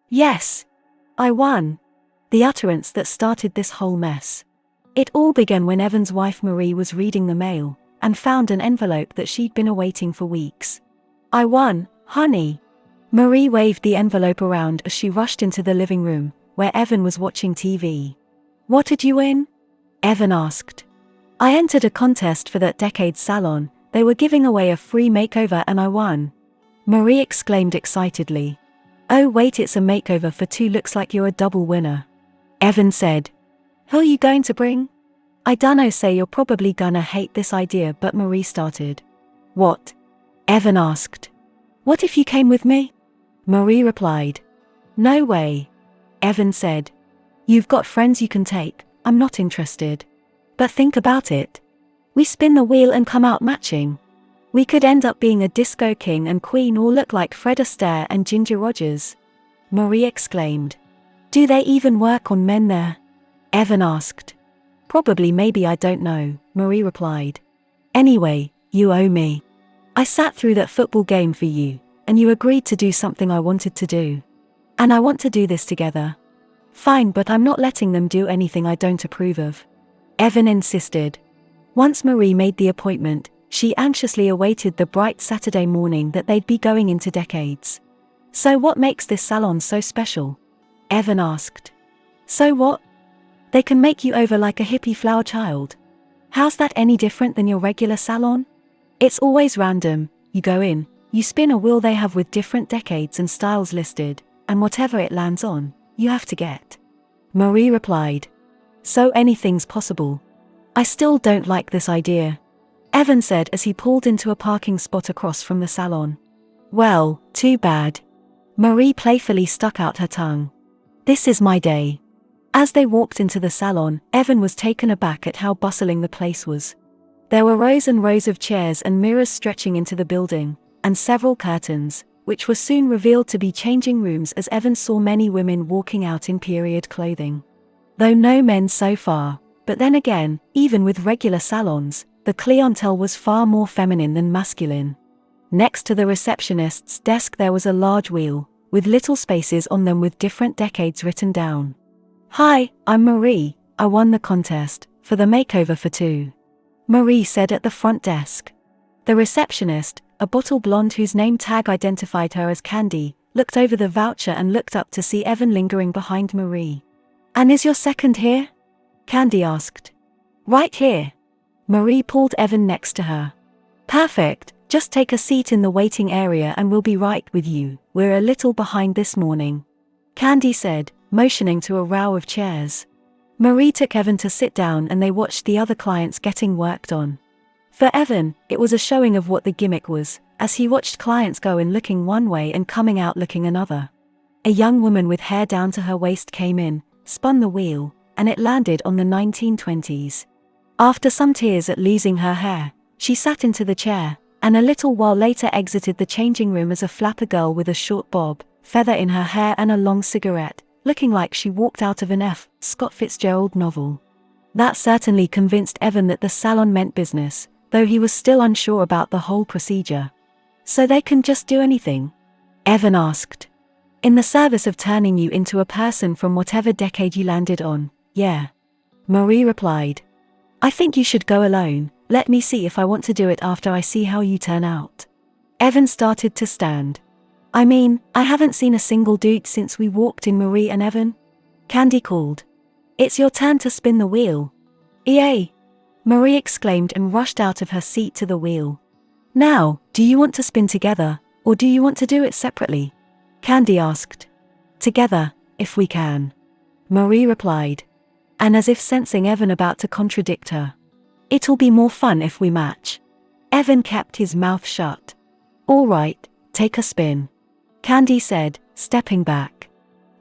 Yes. I won. The utterance that started this whole mess. It all began when Evan's wife Marie was reading the mail and found an envelope that she'd been awaiting for weeks. I won, honey. Marie waved the envelope around as she rushed into the living room, where Evan was watching TV. What did you win? Evan asked. I entered a contest for that decade's salon. They were giving away a free makeover and I won. Marie exclaimed excitedly. Oh wait, it's a makeover for two, looks like you're a double winner. Evan said. Who are you going to bring? I dunno, say you're probably gonna hate this idea, but Marie started. What? Evan asked. What if you came with me? Marie replied. No way. Evan said. You've got friends you can take, I'm not interested. But think about it. We spin the wheel and come out matching. We could end up being a disco king and queen or look like Fred Astaire and Ginger Rogers. Marie exclaimed. Do they even work on men there? Evan asked. Probably, maybe, I don't know, Marie replied. Anyway, you owe me. I sat through that football game for you, and you agreed to do something I wanted to do. And I want to do this together. Fine, but I'm not letting them do anything I don't approve of. Evan insisted. Once Marie made the appointment, she anxiously awaited the bright Saturday morning that they'd be going into decades. So what makes this salon so special? Evan asked. So what? They can make you over like a hippie flower child. How's that any different than your regular salon? It's always random. You go in, you spin a wheel they have with different decades and styles listed, and whatever it lands on, you have to get. Marie replied. So anything's possible. I still don't like this idea. Evan said as he pulled into a parking spot across from the salon. Well, too bad. Marie playfully stuck out her tongue. This is my day. As they walked into the salon, Evan was taken aback at how bustling the place was. There were rows and rows of chairs and mirrors stretching into the building, and several curtains, which were soon revealed to be changing rooms as Evan saw many women walking out in period clothing. Though no men so far, but then again, even with regular salons, the clientele was far more feminine than masculine. Next to the receptionist's desk there was a large wheel, with little spaces on them with different decades written down. Hi, I'm Marie, I won the contest, for the makeover for two. Marie said at the front desk. The receptionist, a bottle blonde whose name tag identified her as Candy, looked over the voucher and looked up to see Evan lingering behind Marie. And is your second here? Candy asked. Right here. Marie pulled Evan next to her. Perfect, just take a seat in the waiting area and we'll be right with you, we're a little behind this morning. Candy said, motioning to a row of chairs. Marie took Evan to sit down and they watched the other clients getting worked on. For Evan, it was a showing of what the gimmick was, as he watched clients go in looking one way and coming out looking another. A young woman with hair down to her waist came in, spun the wheel, and it landed on the 1920s. After some tears at losing her hair, she sat into the chair, and a little while later exited the changing room as a flapper girl with a short bob, feather in her hair and a long cigarette, looking like she walked out of an F. Scott Fitzgerald novel. That certainly convinced Evan that the salon meant business, though he was still unsure about the whole procedure. So they can just do anything? Evan asked. In the service of turning you into a person from whatever decade you landed on, yeah. Marie replied. I think you should go alone, let me see if I want to do it after I see how you turn out. Evan started to stand. I mean, I haven't seen a single dude since we walked in. Marie and Evan? Candy called. It's your turn to spin the wheel. EA! Marie exclaimed and rushed out of her seat to the wheel. Now, do you want to spin together, or do you want to do it separately? Candy asked. Together, if we can. Marie replied. And as if sensing Evan about to contradict her. It'll be more fun if we match. Evan kept his mouth shut. All right, take a spin. Candy said, stepping back.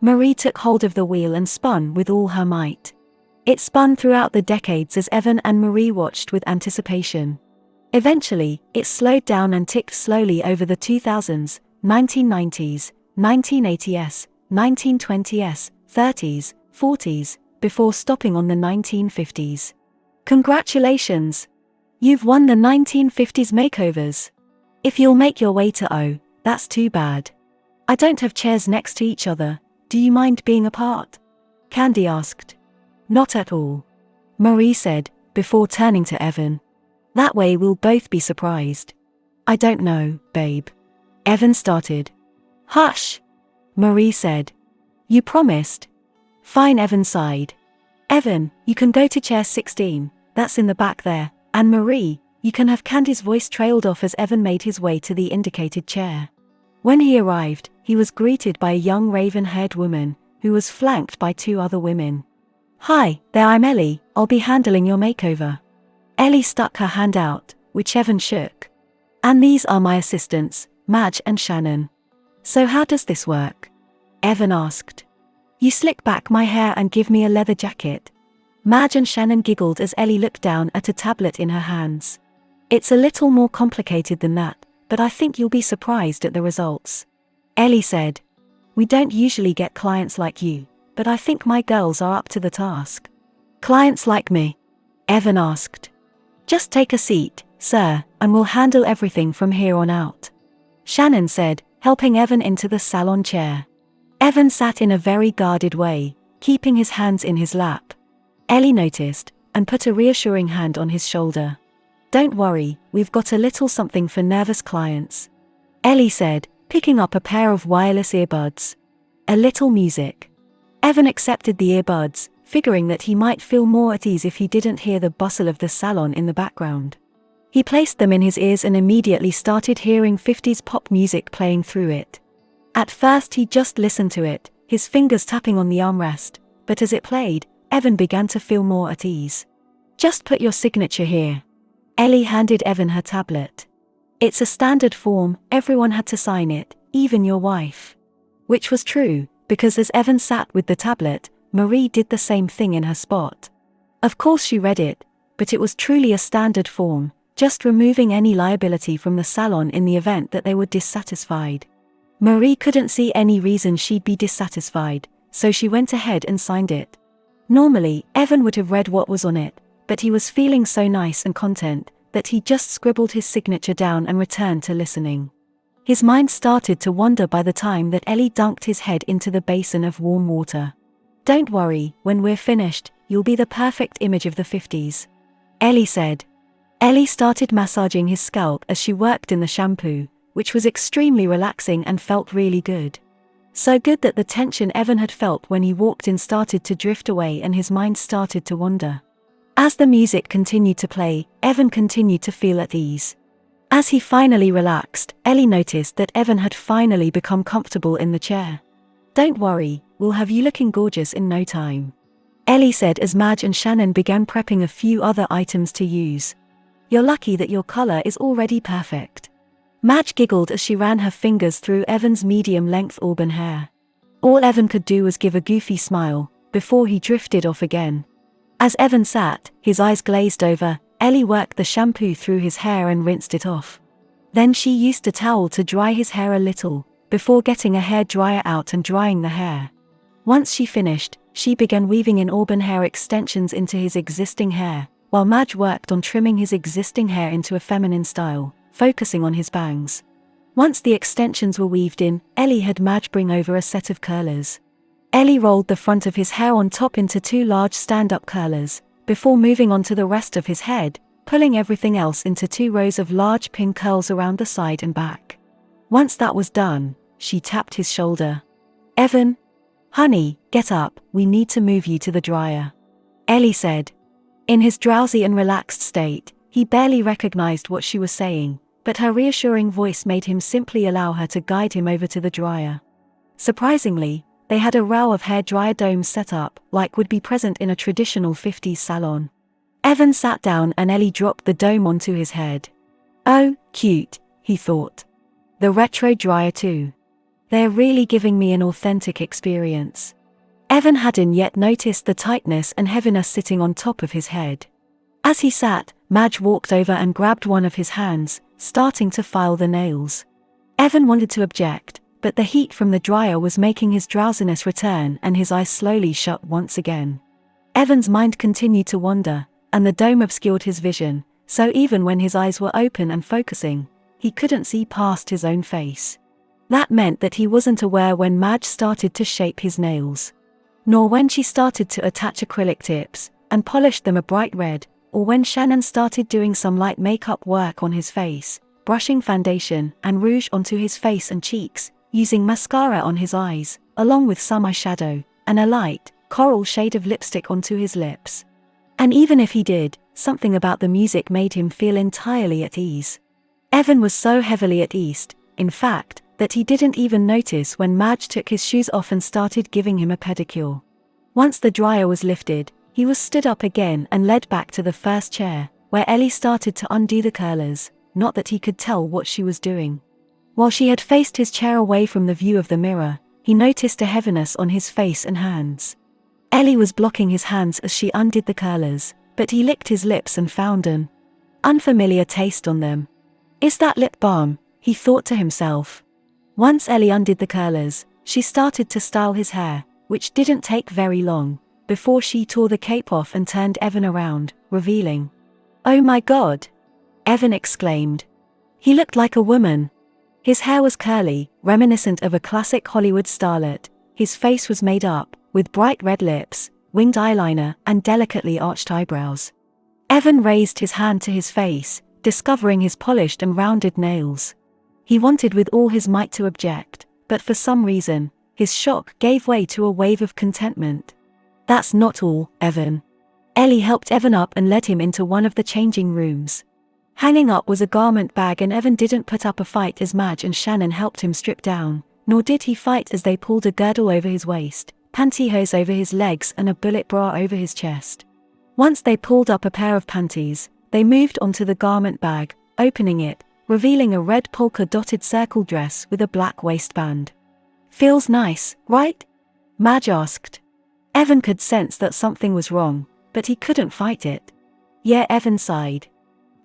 Marie took hold of the wheel and spun with all her might. It spun throughout the decades as Evan and Marie watched with anticipation. Eventually, it slowed down and ticked slowly over the 2000s, 1990s, 1980s, 1920s, 30s, 40s, before stopping on the 1950s. Congratulations! You've won the 1950s makeovers. If you'll make your way to O, that's too bad. I don't have chairs next to each other, Do you mind being a part? Candy asked. Not at all, Marie said, before turning to Evan. That way we'll both be surprised. I don't know, babe. Evan started. Hush, Marie said. You promised. Fine, Evan sighed. Evan, you can go to chair 16, that's in the back there, and Marie, you can have. Candy's voice trailed off as Evan made his way to the indicated chair. When he arrived, he was greeted by a young raven-haired woman, who was flanked by 2 other women. Hi, there, I'm Ellie, I'll be handling your makeover. Ellie stuck her hand out, which Evan shook. And these are my assistants, Madge and Shannon. So how does this work? Evan asked. You slick back my hair and give me a leather jacket. Madge and Shannon giggled as Ellie looked down at a tablet in her hands. It's a little more complicated than that, but I think you'll be surprised at the results. Ellie said. We don't usually get clients like you, but I think my girls are up to the task. Clients like me? Evan asked. Just take a seat, sir, and we'll handle everything from here on out. Shannon said, helping Evan into the salon chair. Evan sat in a very guarded way, keeping his hands in his lap. Ellie noticed, and put a reassuring hand on his shoulder. Don't worry, we've got a little something for nervous clients. Ellie said, picking up a pair of wireless earbuds. A little music. Evan accepted the earbuds, figuring that he might feel more at ease if he didn't hear the bustle of the salon in the background. He placed them in his ears and immediately started hearing 50s pop music playing through it. At first he just listened to it, his fingers tapping on the armrest, but as it played, Evan began to feel more at ease. Just put your signature here. Ellie handed Evan her tablet. It's a standard form, everyone had to sign it, even your wife. Which was true, because as Evan sat with the tablet, Marie did the same thing in her spot. Of course she read it, but it was truly a standard form, just removing any liability from the salon in the event that they were dissatisfied. Marie couldn't see any reason she'd be dissatisfied, so she went ahead and signed it. Normally, Evan would have read what was on it, but he was feeling so nice and content that he just scribbled his signature down and returned to listening. His mind started to wander by the time that Ellie dunked his head into the basin of warm water. Don't worry, when we're finished, you'll be the perfect image of the 50s. Ellie said. Ellie started massaging his scalp as she worked in the shampoo, which was extremely relaxing and felt really good. So good that the tension Evan had felt when he walked in started to drift away and his mind started to wander. As the music continued to play, Evan continued to feel at ease. As he finally relaxed, Ellie noticed that Evan had finally become comfortable in the chair. Don't worry, we'll have you looking gorgeous in no time. Ellie said as Madge and Shannon began prepping a few other items to use. You're lucky that your color is already perfect. Madge giggled as she ran her fingers through Evan's medium-length auburn hair. All Evan could do was give a goofy smile, before he drifted off again. As Evan sat, his eyes glazed over, Ellie worked the shampoo through his hair and rinsed it off. Then she used a towel to dry his hair a little, before getting a hair dryer out and drying the hair. Once she finished, she began weaving in auburn hair extensions into his existing hair, while Madge worked on trimming his existing hair into a feminine style, focusing on his bangs. Once the extensions were weaved in, Ellie had Madge bring over a set of curlers. Ellie rolled the front of his hair on top into 2 large stand-up curlers, before moving on to the rest of his head, pulling everything else into 2 rows of large pin curls around the side and back. Once that was done, she tapped his shoulder. Evan? Honey, get up, we need to move you to the dryer. Ellie said. In his drowsy and relaxed state, he barely recognized what she was saying, but her reassuring voice made him simply allow her to guide him over to the dryer. Surprisingly, they had a row of hairdryer domes set up, like would be present in a traditional 50s salon. Evan sat down and Ellie dropped the dome onto his head. Oh, cute, he thought. The retro dryer too. They're really giving me an authentic experience. Evan hadn't yet noticed the tightness and heaviness sitting on top of his head. As he sat, Madge walked over and grabbed one of his hands, starting to file the nails. Evan wanted to object, but the heat from the dryer was making his drowsiness return and his eyes slowly shut once again. Evan's mind continued to wander, and the dome obscured his vision, so even when his eyes were open and focusing, he couldn't see past his own face. That meant that he wasn't aware when Madge started to shape his nails, nor when she started to attach acrylic tips and polish them a bright red, or when Shannon started doing some light makeup work on his face, brushing foundation and rouge onto his face and cheeks, using mascara on his eyes, along with some eyeshadow, and a light, coral shade of lipstick onto his lips. And even if he did, something about the music made him feel entirely at ease. Evan was so heavily at ease, in fact, that he didn't even notice when Madge took his shoes off and started giving him a pedicure. Once the dryer was lifted, he was stood up again and led back to the first chair, where Ellie started to undo the curlers, not that he could tell what she was doing. While she had faced his chair away from the view of the mirror, he noticed a heaviness on his face and hands. Ellie was blocking his hands as she undid the curlers, but he licked his lips and found an unfamiliar taste on them. "Is that lip balm?" he thought to himself. Once Ellie undid the curlers, she started to style his hair, which didn't take very long, before she tore the cape off and turned Evan around, revealing, "Oh my God!" Evan exclaimed. He looked like a woman. His hair was curly, reminiscent of a classic Hollywood starlet. His face was made up, with bright red lips, winged eyeliner, and delicately arched eyebrows. Evan raised his hand to his face, discovering his polished and rounded nails. He wanted with all his might to object, but for some reason, his shock gave way to a wave of contentment. "That's not all, Evan." Ellie helped Evan up and led him into one of the changing rooms. Hanging up was a garment bag, and Evan didn't put up a fight as Madge and Shannon helped him strip down, nor did he fight as they pulled a girdle over his waist, pantyhose over his legs, and a bullet bra over his chest. Once they pulled up a pair of panties, they moved onto the garment bag, opening it, revealing a red polka-dotted circle dress with a black waistband. "Feels nice, right?" Madge asked. Evan could sense that something was wrong, but he couldn't fight it. "Yeah," Evan sighed.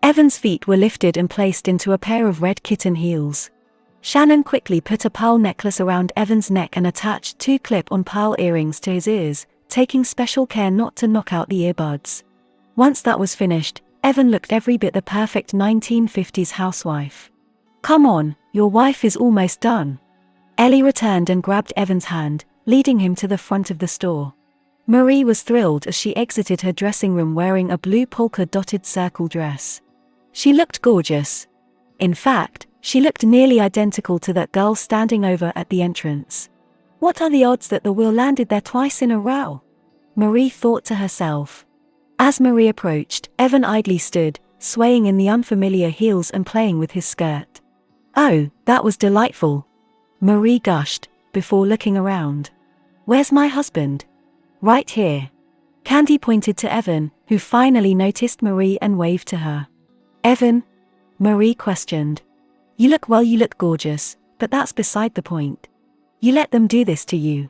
Evan's feet were lifted and placed into a pair of red kitten heels. Shannon quickly put a pearl necklace around Evan's neck and attached 2 clip-on pearl earrings to his ears, taking special care not to knock out the earbuds. Once that was finished, Evan looked every bit the perfect 1950s housewife. "Come on, your wife is almost done." Ellie returned and grabbed Evan's hand, leading him to the front of the store. Marie was thrilled as she exited her dressing room wearing a blue polka-dotted circle dress. She looked gorgeous. In fact, she looked nearly identical to that girl standing over at the entrance. What are the odds that the wheel landed there twice in a row? Marie thought to herself. As Marie approached, Evan idly stood, swaying in the unfamiliar heels and playing with his skirt. "Oh, that was delightful," Marie gushed, before looking around. "Where's my husband?" "Right here." Candy pointed to Evan, who finally noticed Marie and waved to her. "Evan?" Marie questioned. You look gorgeous, but that's beside the point. You let them do this to you."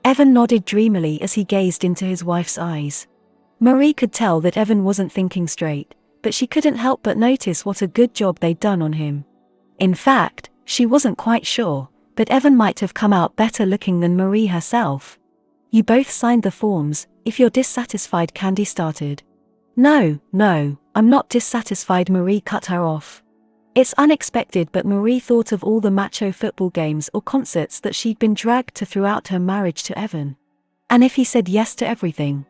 Evan nodded dreamily as he gazed into his wife's eyes. Marie could tell that Evan wasn't thinking straight, but she couldn't help but notice what a good job they'd done on him. In fact, she wasn't quite sure, but Evan might have come out better looking than Marie herself. "You both signed the forms. If you're dissatisfied," Candy started. No, I'm not dissatisfied," Marie cut her off. It's unexpected, but Marie thought of all the macho football games or concerts that she'd been dragged to throughout her marriage to Evan. And if he said yes to everything?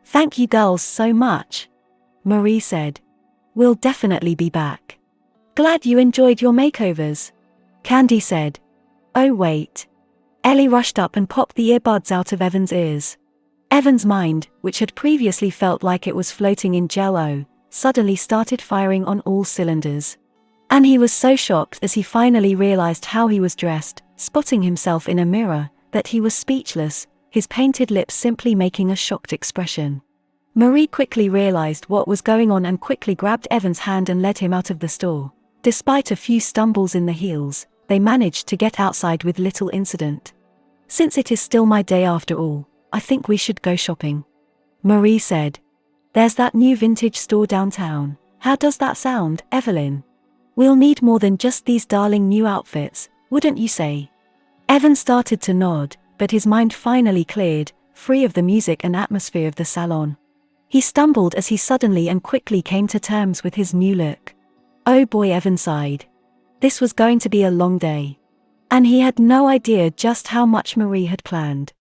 "Thank you girls so much," Marie said. "We'll definitely be back." "Glad you enjoyed your makeovers," Candy said. "Oh wait." Ellie rushed up and popped the earbuds out of Evan's ears. Evan's mind, which had previously felt like it was floating in Jell-O, suddenly started firing on all cylinders. And he was so shocked as he finally realized how he was dressed, spotting himself in a mirror, that he was speechless, his painted lips simply making a shocked expression. Marie quickly realized what was going on and quickly grabbed Evan's hand and led him out of the store. Despite a few stumbles in the heels, they managed to get outside with little incident. "Since it is still my day after all, I think we should go shopping," Marie said. "There's that new vintage store downtown. How does that sound, Evelyn? We'll need more than just these darling new outfits, wouldn't you say?" Evan started to nod, but his mind finally cleared, free of the music and atmosphere of the salon. He stumbled as he suddenly and quickly came to terms with his new look. Oh boy, Evan sighed. This was going to be a long day. And he had no idea just how much Marie had planned.